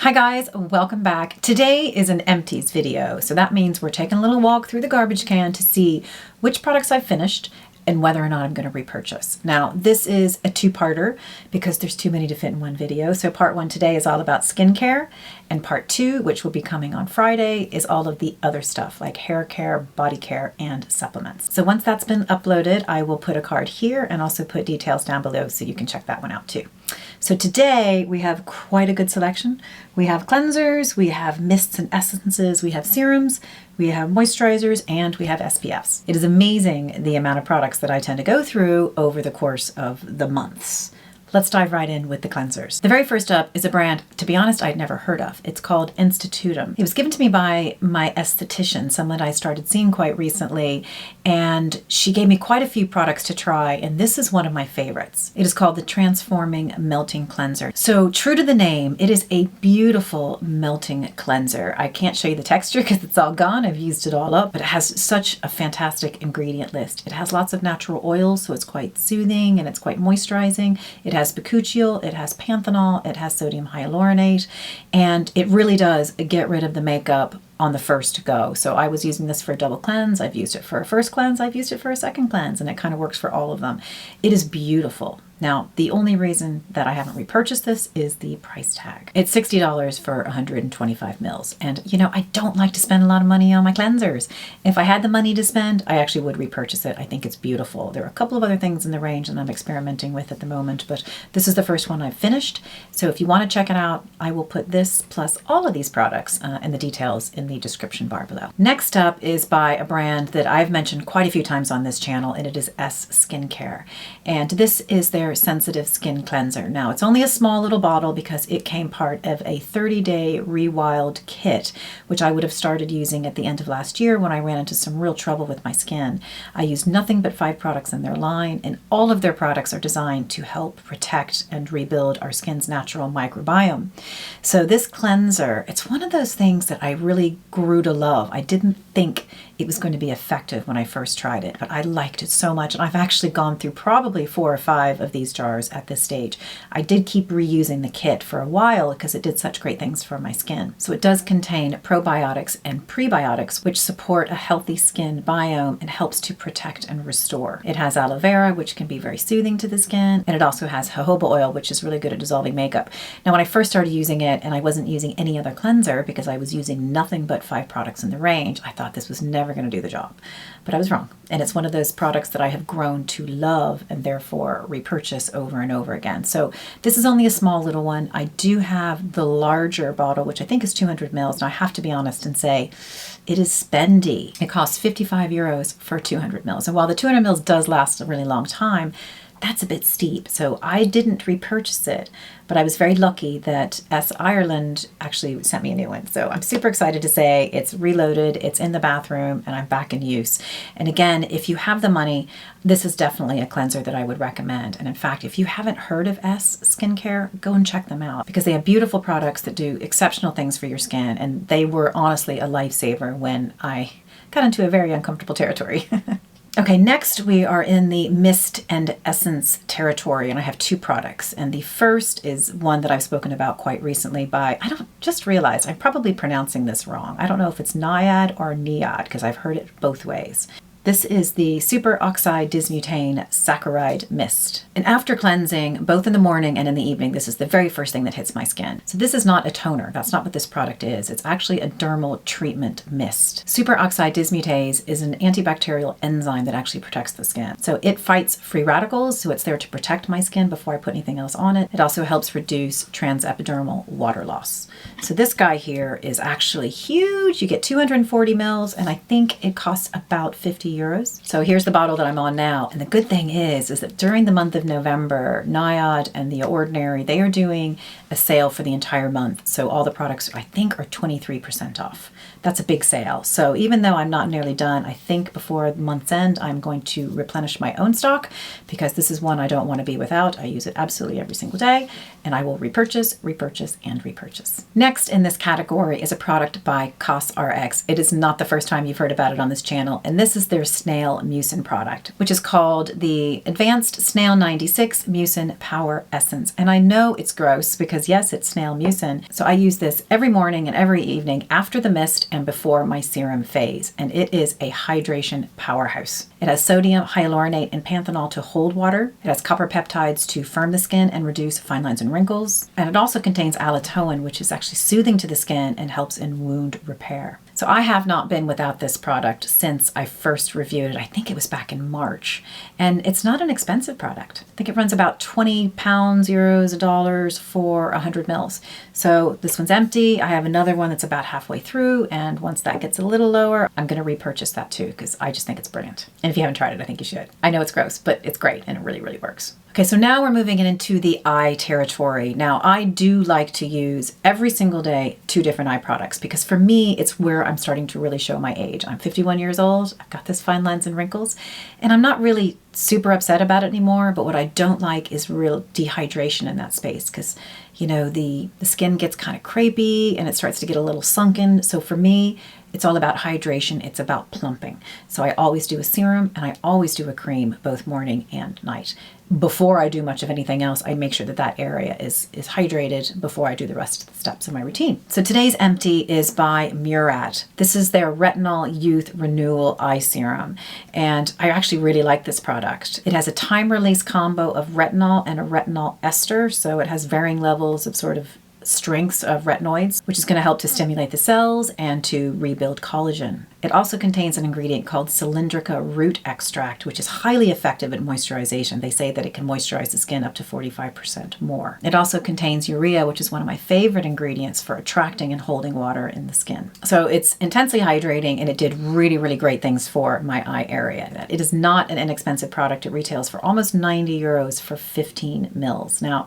Hi guys, welcome back. Today is an empties video, so that means we're taking a little walk through the garbage can to see which products I've finished and whether or not I'm going to repurchase. Now, this is a two-parter because there's too many to fit in one video. So part one today is all about skincare, and part two, which will be coming on Friday, is all of the other stuff like hair care, body care, and supplements. So once that's been uploaded, I will put a card here and also put details down below so you can check that one out too. So today we have quite a good selection. We have cleansers, we have mists and essences, we have serums, we have moisturizers, and we have SPFs. It is amazing the amount of products that I tend to go through over the course of the months. Let's dive right in with the cleansers. The very first up is a brand, to be honest, I'd never heard of. It's called Instytutum. It was given to me by my esthetician, someone I started seeing quite recently, and she gave me quite a few products to try, and this is one of my favorites. It is called the Transforming Melting Cleanser. So true to the name, it is a beautiful melting cleanser. I can't show you the texture because it's all gone. I've used it all up, but it has such a fantastic ingredient list. It has lots of natural oils, so it's quite soothing and it's quite moisturizing. It has bakuchiol, it has panthenol, it has sodium hyaluronate, and it really does get rid of the makeup on the first go. So I was using this for a double cleanse, I've used it for a first cleanse, I've used it for a second cleanse, and it kind of works for all of them. It is beautiful. Now, the only reason that I haven't repurchased this is the price tag. It's $60 for 125 mils. And you know, I don't like to spend a lot of money on my cleansers. If I had the money to spend, I actually would repurchase it. I think it's beautiful. There are a couple of other things in the range that I'm experimenting with at the moment, but this is the first one I've finished. So if you want to check it out, I will put this plus all of these products and the details in the description bar below. Next up is by a brand that I've mentioned quite a few times on this channel, and it is Esse Skincare. And this is their sensitive skin cleanser. Now, it's only a small little bottle because it came part of a 30-day rewild kit, which I would have started using at the end of last year when I ran into some real trouble with my skin. I use nothing but 5 products in their line, and all of their products are designed to help protect and rebuild our skin's natural microbiome. So this cleanser, it's one of those things that I really grew to love. I didn't think it was going to be effective when I first tried it, but I liked it so much, and I've actually gone through probably 4 or 5 of these jars at this stage. I did keep reusing the kit for a while because it did such great things for my skin. So it does contain probiotics and prebiotics, which support a healthy skin biome and helps to protect and restore. It has aloe vera, which can be very soothing to the skin, and it also has jojoba oil, which is really good at dissolving makeup. Now, when I first started using it and I wasn't using any other cleanser because I was using nothing but 5 products in the range, I thought this was never going to do the job. But I was wrong. And it's one of those products that I have grown to love and therefore repurchase over and over again. So this is only a small little one. I do have the larger bottle, which I think is 200 mils. And I have to be honest and say, it is spendy. It costs 55 euros for 200 mils. And while the 200 mils does last a really long time, that's a bit steep. So I didn't repurchase it, but I was very lucky that Esse Ireland actually sent me a new one. So I'm super excited to say it's reloaded, it's in the bathroom, and I'm back in use. And again, if you have the money, this is definitely a cleanser that I would recommend. And in fact, if you haven't heard of Esse Skincare, go and check them out because they have beautiful products that do exceptional things for your skin. And they were honestly a lifesaver when I got into a very uncomfortable territory. Okay, next we are in the mist and essence territory, and I have 2 products. And the first is one that I've spoken about quite recently by, I don't just realize I'm probably pronouncing this wrong. I don't know if it's NIOD or NIOD because I've heard it both ways. This is the Superoxide Dismutase Saccharide Mist. And after cleansing, both in the morning and in the evening, this is the very first thing that hits my skin. So this is not a toner. That's not what this product is. It's actually a dermal treatment mist. Superoxide Dismutase is an antibacterial enzyme that actually protects the skin. So it fights free radicals, so it's there to protect my skin before I put anything else on it. It also helps reduce transepidermal water loss. So this guy here is actually huge. You get 240 mils, and I think it costs about 50 euros. So here's the bottle that I'm on now. And the good thing is that during the month of November, NIOD and The Ordinary, they are doing a sale for the entire month. So all the products, I think, are 23% off. That's a big sale. So even though I'm not nearly done, I think before the month's end, I'm going to replenish my own stock because this is one I don't want to be without. I use it absolutely every single day, and I will repurchase, repurchase, and repurchase. Next in this category is a product by COSRX. It is not the first time you've heard about it on this channel, and this is their their Snail Mucin product, which is called the Advanced Snail 96 Mucin Power Essence. And I know it's gross because yes, it's Snail Mucin. So I use this every morning and every evening after the mist and before my serum phase. And it is a hydration powerhouse. It has sodium hyaluronate and panthenol to hold water. It has copper peptides to firm the skin and reduce fine lines and wrinkles. And it also contains allantoin, which is actually soothing to the skin and helps in wound repair. So I have not been without this product since I first reviewed it. I think it was back in March. And it's not an expensive product. I think it runs about 20 pounds, euros, dollars for 100 mils. So this one's empty. I have another one that's about halfway through. And once that gets a little lower, I'm going to repurchase that too, because I just think it's brilliant. And if you haven't tried it, I think you should. I know it's gross, but it's great and it really, really works. Okay, so now we're moving into the eye territory. Now, I do like to use every single day 2 different eye products because for me, it's where I'm starting to really show my age. I'm 51 years old. I've got this fine lines and wrinkles, and I'm not really super upset about it anymore. But what I don't like is real dehydration in that space because, you know, the skin gets kind of crepey and it starts to get a little sunken. So for me, it's all about hydration. It's about plumping. So I always do a serum and I always do a cream both morning and night. Before I do much of anything else, I make sure that that area is hydrated before I do the rest of the steps of my routine. So today's empty is by Murad. This is their Retinol Youth Renewal Eye Serum. And I actually really like this product. It has a time-release combo of retinol and a retinol ester. So it has varying levels of sort of strengths of retinoids, which is going to help to stimulate the cells and to rebuild collagen. It also contains an ingredient called cylindrica root extract, which is highly effective at moisturization. They say that it can moisturize the skin up to 45% more. It also contains urea, which is one of my favorite ingredients for attracting and holding water in the skin. So it's intensely hydrating and it did really, really great things for my eye area. It is not an inexpensive product. It retails for almost 90 euros for 15 mils. Now,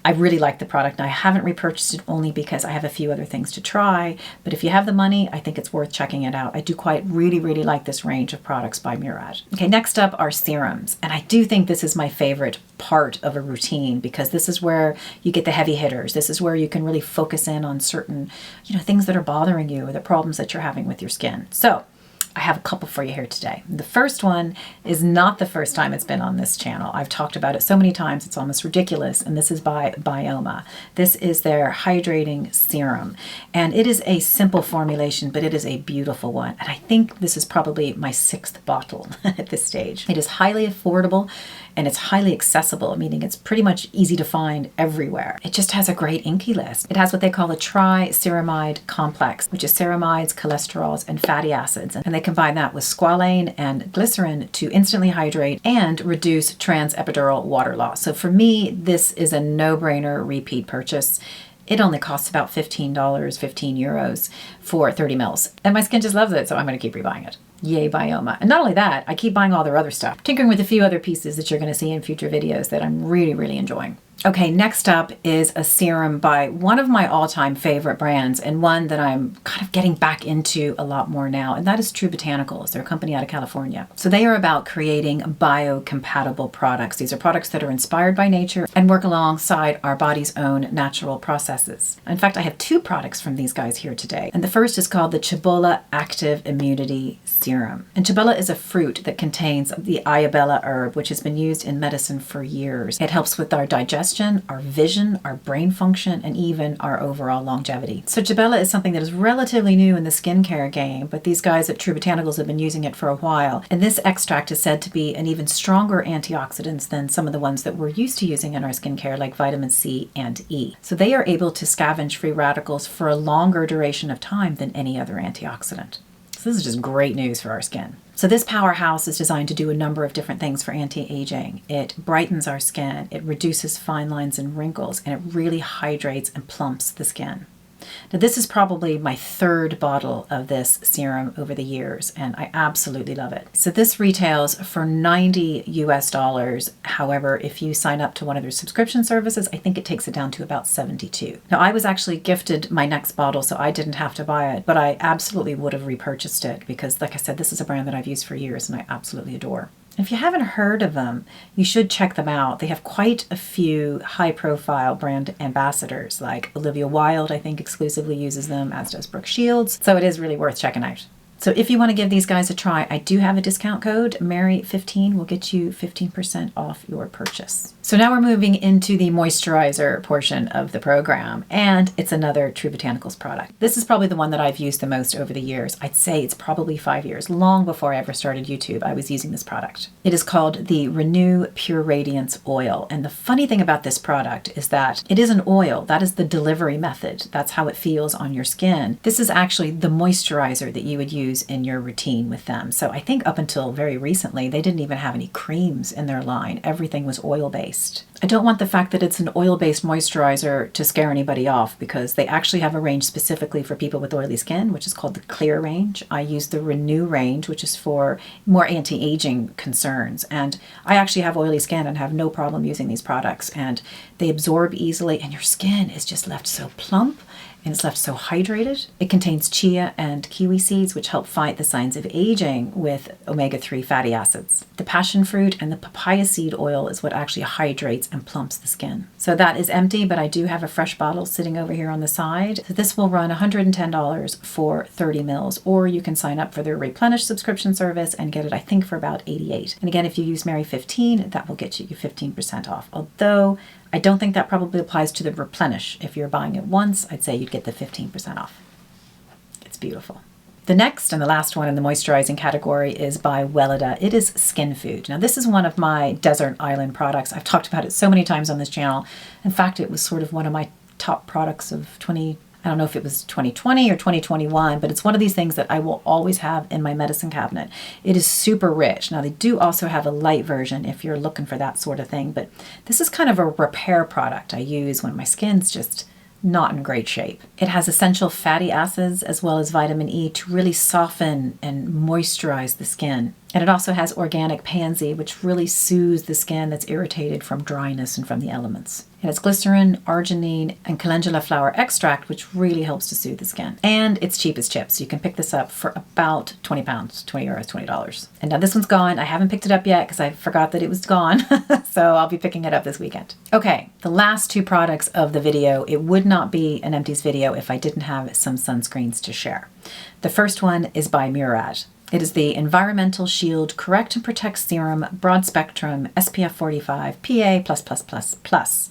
I really like the product. I haven't repurchased it only because I have a few other things to try, but if you have the money, I think it's worth checking it out. I do really like this range of products by Murad. Okay, next up are serums. And I do think this is my favorite part of a routine because this is where you get the heavy hitters. This is where you can really focus in on certain, things that are bothering you or the problems that you're having with your skin. So I have a couple for you here today. The first one is not the first time it's been on this channel. I've talked about it so many times, it's almost ridiculous. And this is by Byoma. This is their Hydrating Serum. And it is a simple formulation, but it is a beautiful one. And I think this is probably my 6th bottle at this stage. It is highly affordable and it's highly accessible, meaning it's pretty much easy to find everywhere. It just has a great INCI list. It has what they call a triceramide complex, which is ceramides, cholesterols, and fatty acids. And they combine that with squalane and glycerin to instantly hydrate and reduce transepidural water loss. So for me, this is a no-brainer repeat purchase. It only costs about $15, 15 euros for 30 mils. And my skin just loves it, so I'm going to keep rebuying it. Yay, Byoma. And not only that, I keep buying all their other stuff, tinkering with a few other pieces that you're going to see in future videos that I'm really enjoying. Okay, next up is a serum by one of my all-time favorite brands and one that I'm kind of getting back into a lot more now, and that is True Botanicals. They're a company out of California. So they are about creating biocompatible products. These are products that are inspired by nature and work alongside our body's own natural processes. In fact, I have 2 products from these guys here today. And the first is called the Chebula Active Immunity Serum. And Chebula is a fruit that contains the Ayabella herb, which has been used in medicine for years. It helps with our digestion, our vision, our brain function, and even our overall longevity. So Chebula is something that is relatively new in the skincare game, but these guys at True Botanicals have been using it for a while. And this extract is said to be an even stronger antioxidant than some of the ones that we're used to using in our skincare, like vitamin C and E. So they are able to scavenge free radicals for a longer duration of time than any other antioxidant. So this is just great news for our skin. So this powerhouse is designed to do a number of different things for anti-aging. It brightens our skin, it reduces fine lines and wrinkles, and it really hydrates and plumps the skin. Now this is probably my 3rd bottle of this serum over the years, and I absolutely love it. So this retails for $90 US. However, if you sign up to one of their subscription services, I think it takes it down to about 72. Now I was actually gifted my next bottle, so I didn't have to buy it, but I absolutely would have repurchased it because, like I said, this is a brand that I've used for years and I absolutely adore. If you haven't heard of them, you should check them out. They have quite a few high-profile brand ambassadors, like Olivia Wilde, I think, exclusively uses them, as does Brooke Shields. So it is really worth checking out. So if you want to give these guys a try, I do have a discount code. Mary15 will get you 15% off your purchase. So now we're moving into the moisturizer portion of the program, and it's another True Botanicals product. This is probably the one that I've used the most over the years. I'd say it's probably 5 years. Long before I ever started YouTube, I was using this product. It is called the Renew Pure Radiance Oil. And the funny thing about this product is that it is an oil. That is the delivery method. That's how it feels on your skin. This is actually the moisturizer that you would use in your routine with them. So I think up until very recently, they didn't even have any creams in their line. Everything was oil-based. I don't want the fact that it's an oil-based moisturizer to scare anybody off, because they actually have a range specifically for people with oily skin, which is called the Clear range. I use the Renew range, which is for more anti-aging concerns. And I actually have oily skin and have no problem using these products. And they absorb easily, and your skin is just left so plump and it's left so hydrated. It contains chia and kiwi seeds, which help fight the signs of aging with omega-3 fatty acids. The passion fruit and the papaya seed oil is what actually hydrates and plumps the skin. So that is empty, but I do have a fresh bottle sitting over here on the side. So this will run $110 for 30 mils, or you can sign up for their Replenish subscription service and get it, I think, for about $88. And again, if you use Mary15, that will get you 15% off. Although I don't think that probably applies to the Replenish. If you're buying it once, I'd say you'd get the 15% off. It's beautiful. The next and the last one in the moisturizing category is by Weleda. It is Skin Food. Now, this is one of my desert island products. I've talked about it so many times on this channel. In fact, it was sort of one of my top products of I don't know if it was 2020 or 2021, but it's one of these things that I will always have in my medicine cabinet. It is super rich. Now, they do also have a light version if you're looking for that sort of thing, but this is kind of a repair product I use when my skin's just not in great shape. It has essential fatty acids as well as vitamin E to really soften and moisturize the skin. And it also has organic pansy, which really soothes the skin that's irritated from dryness and from the elements. It has glycerin, arginine, and calendula flower extract, which really helps to soothe the skin. And it's cheap as chips. You can pick this up for about 20 pounds, 20 euros, $20. And now this one's gone. I haven't picked it up yet because I forgot that it was gone. So I'll be picking it up this weekend. Okay, the last two products of the video. It would not be an Empties video if I didn't have some sunscreens to share. The first one is by Murad. It is the Environmental Shield Correct and Protect Serum, Broad Spectrum, SPF 45, PA++++.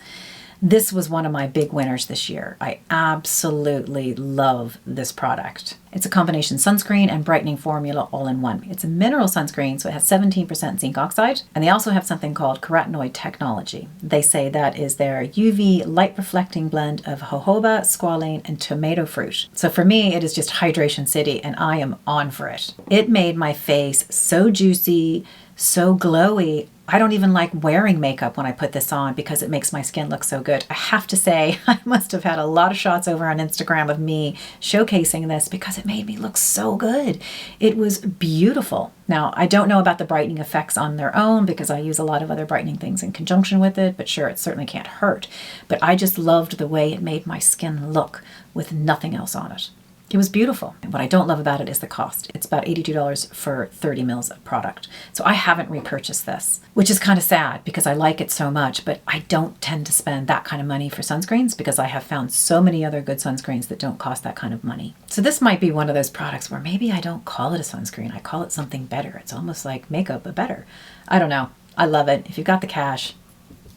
This was one of my big winners this year. I absolutely love this product. It's a combination sunscreen and brightening formula all in one. It's a mineral sunscreen, so it has 17% zinc oxide, and they also have something called carotenoid technology. They say that is their UV light reflecting blend of jojoba, squalane, and tomato fruit. So for me, it is just hydration city, and I am on for it. It made my face so juicy, so glowy. I don't even like wearing makeup when I put this on because it makes my skin look so good. I have to say, I must have had a lot of shots over on Instagram of me showcasing this because it made me look so good. It was beautiful. Now, I don't know about the brightening effects on their own because I use a lot of other brightening things in conjunction with it, but sure, it certainly can't hurt. But I just loved the way it made my skin look with nothing else on it. It was beautiful. And what I don't love about it is the cost. It's about $82 for 30 mils of product. So I haven't repurchased this, which is kind of sad because I like it so much, but I don't tend to spend that kind of money for sunscreens because I have found so many other good sunscreens that don't cost that kind of money. So this might be one of those products where maybe I don't call it a sunscreen. I call it something better. It's almost like makeup, but better. I don't know. I love it. If you've got the cash,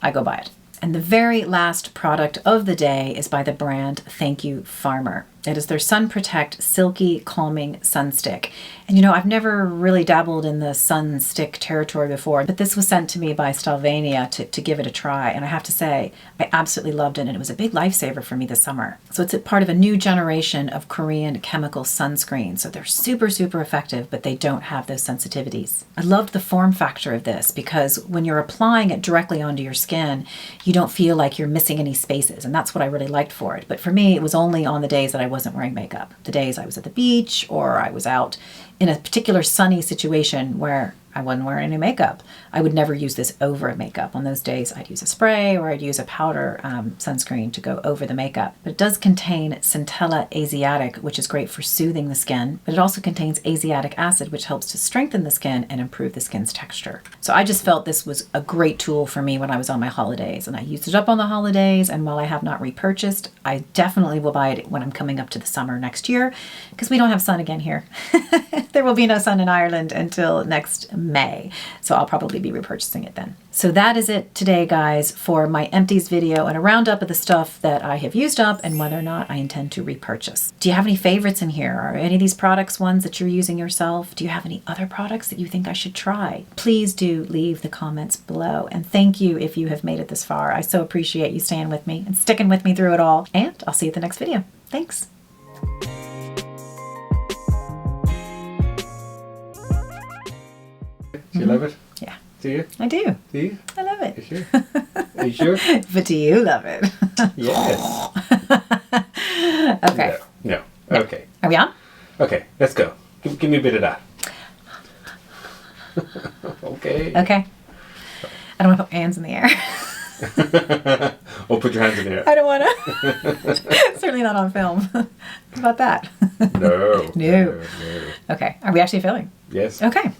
I go buy it. And the very last product of the day is by the brand Thank You Farmer. It is their Sun Protect Silky Calming Sun Stick. And you know, I've never really dabbled in the sun stick territory before, but this was sent to me by Stalvania to give it a try. And I have to say, I absolutely loved it. And it was a big lifesaver for me this summer. So it's a part of a new generation of Korean chemical sunscreens. So they're super, super effective, but they don't have those sensitivities. I loved the form factor of this because when you're applying it directly onto your skin, you don't feel like you're missing any spaces. And that's what I really liked for it. But for me, it was only on the days that I wasn't wearing makeup. The days I was at the beach or I was out in a particular sunny situation where I wasn't wearing any makeup. I would never use this over makeup. On those days, I'd use a spray or I'd use a powder sunscreen to go over the makeup. But it does contain Centella Asiatic, which is great for soothing the skin, but it also contains asiatic acid, which helps to strengthen the skin and improve the skin's texture. So I just felt this was a great tool for me when I was on my holidays, and I used it up on the holidays. And while I have not repurchased, I definitely will buy it when I'm coming up to the summer next year, because we don't have sun again here. There will be no sun in Ireland until next May, so I'll probably be repurchasing it then. So that is it today, guys, for my empties video and a roundup of the stuff that I have used up and whether or not I intend to repurchase. Do you have any favorites in here? Are any of these products ones that you're using yourself? Do you have any other products that you think I should try? Please do leave the comments below, and thank you if you have made it this far. I so appreciate you staying with me and sticking with me through it all, and I'll see you at the next video. Thanks. Do you love it? Yeah. Do you? I do. Do you? I love it. You sure? Are you sure? But do you love it? Yes. Okay. No. Okay. Are we on? Okay, let's go. Give me a bit of that. Okay. Okay. I don't want to put my hands in the air. Or put your hands in the air. I don't want to. Certainly not on film. How about that? No. No. Okay. Are we actually filming? Yes. Okay.